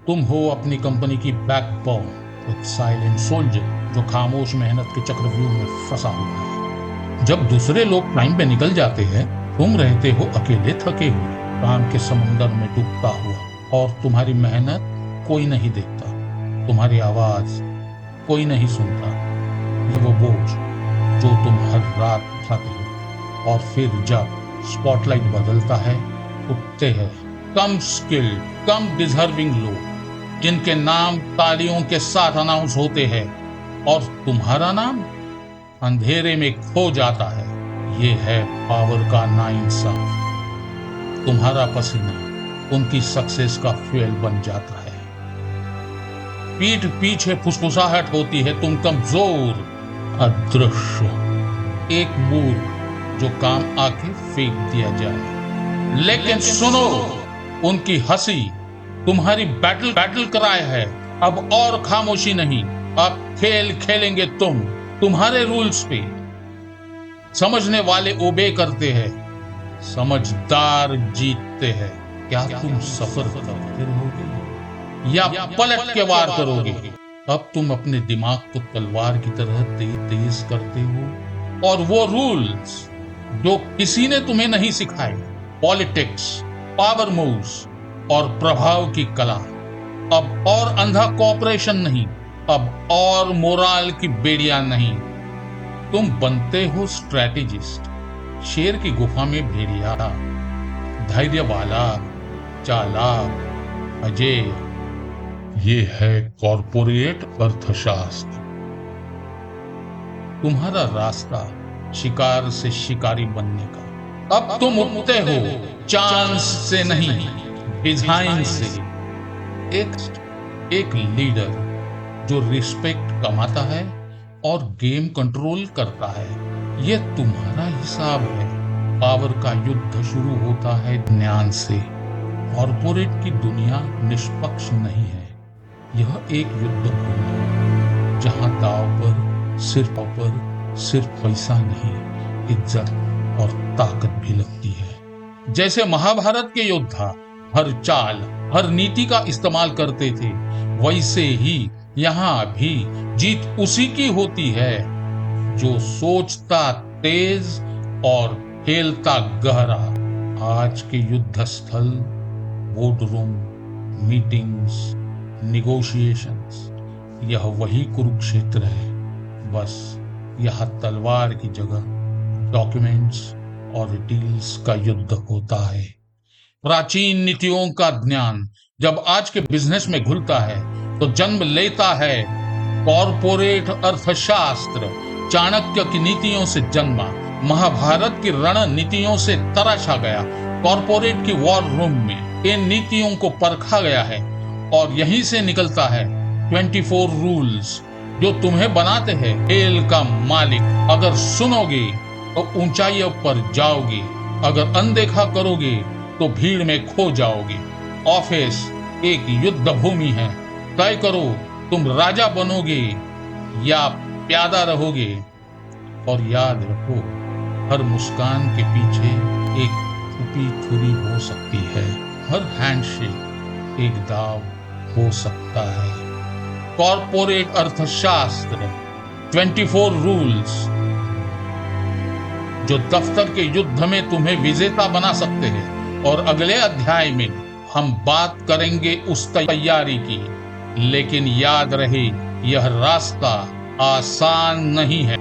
तुम हो अपनी कंपनी की बैकबोन, एक साइलेंट सोल्जर जो खामोश मेहनत के चक्रव्यूह में फंसा हुआ है। जब दूसरे लोग टाइम पे निकल जाते हैं, तुम रहते हो अकेले थके हुए, काम के समुंदर में डूबता हुआ, और तुम्हारी मेहनत कोई नहीं देखता, तुम्हारी आवाज कोई नहीं सुनता। ये वो बोझ जो तुम हर रात उठाते हो, और फिर जब स्पॉटलाइट बदलता है, उठते हैं कम स्किल्ड, कम डिजर्विंग लोग, जिनके नाम तालियों के साथ अनाउंस होते हैं, और तुम्हारा नाम अंधेरे में खो जाता है। ये है पावर का नाइंसाफ। तुम्हारा पसीना उनकी सक्सेस का फ्यूल बन जाता है। पीठ पीछे फुसफुसाहट होती है, तुम कमजोर, अदृश्य, एक मूर्ख जो काम आके फेंक दिया जाए। लेकिन सुनो, उनकी हंसी तुम्हारी बैटल कराए है। अब और खामोशी नहीं, अब खेल खेलेंगे तुम्हारे रूल्स पे। समझने वाले ओबे करते हैं, समझदार जीतते हैं। क्या तुम सफर करते रहोगे या पलट के वार करोगे? अब तुम अपने दिमाग को तलवार की तरह तेज करते हो, और वो रूल्स जो किसी ने तुम्हें नहीं सिखाए, पॉलिटिक्स, पावर मूव्स और प्रभाव की कला। अब और अंधा कॉपरेशन नहीं, अब और मोराल की बेड़ियां नहीं। तुम बनते हो स्ट्रैटेजिस्ट, शेर की गुफा में भेड़िया, धैर्य वाला, चालाक, अजय। ये है कॉर्पोरेट अर्थशास्त्र। तुम्हारा रास्ता शिकार से शिकारी बनने का। अब तुम उठते हो चांस से नहीं, डिजाइन से। एक लीडर जो रिस्पेक्ट कमाता है और गेम कंट्रोल करता है। ये तुम्हारा हिसाब है। पावर का युद्ध शुरू होता है ज्ञान से। कॉर्पोरेट की दुनिया निष्पक्ष नहीं है। यह एक युद्ध भूमि है, जहां दांव पर सिर्फ पैसा नहीं, इज्जत और ताकत भी लगती है। जैसे महाभारत के योद्धा हर चाल, हर नीति का इस्तेमाल करते थे, वैसे ही यहाँ भी जीत उसी की होती है जो सोचता तेज और खेलता गहरा। आज के युद्ध स्थल, बोर्ड रूम, मीटिंग्स, निगोशिएशंस, यह वही कुरुक्षेत्र है। बस यह तलवार की जगह डॉक्यूमेंट्स और डील्स का युद्ध होता है। प्राचीन नीतियों का ज्ञान जब आज के बिजनेस में घुलता है, तो जन्म लेता है कॉर्पोरेट अर्थशास्त्र। चाणक्य की नीतियों से जन्मा, महाभारत की रणनीतियों से तराशा गया, कॉर्पोरेट की वॉर रूम में इन नीतियों को परखा गया है, और यहीं से निकलता है 24 रूल्स जो तुम्हें बनाते हैं खेल का मालिक। अगर सुनोगे तो ऊंचाइयों पर जाओगे, अगर अनदेखा करोगे तो भीड़ में खो जाओगे। ऑफिस एक युद्ध भूमि है। तय करो, तुम राजा बनोगे या प्यादा रहोगे। और याद रखो, हर मुस्कान के पीछे एक छुपी छुरी हो सकती है, हर हैंडशेक एक दाव हो सकता है। कॉर्पोरेट अर्थशास्त्र 24 रूल्स जो दफ्तर के युद्ध में तुम्हें विजेता बना सकते हैं। और अगले अध्याय में हम बात करेंगे उस तैयारी की। लेकिन याद रहे, यह रास्ता आसान नहीं है।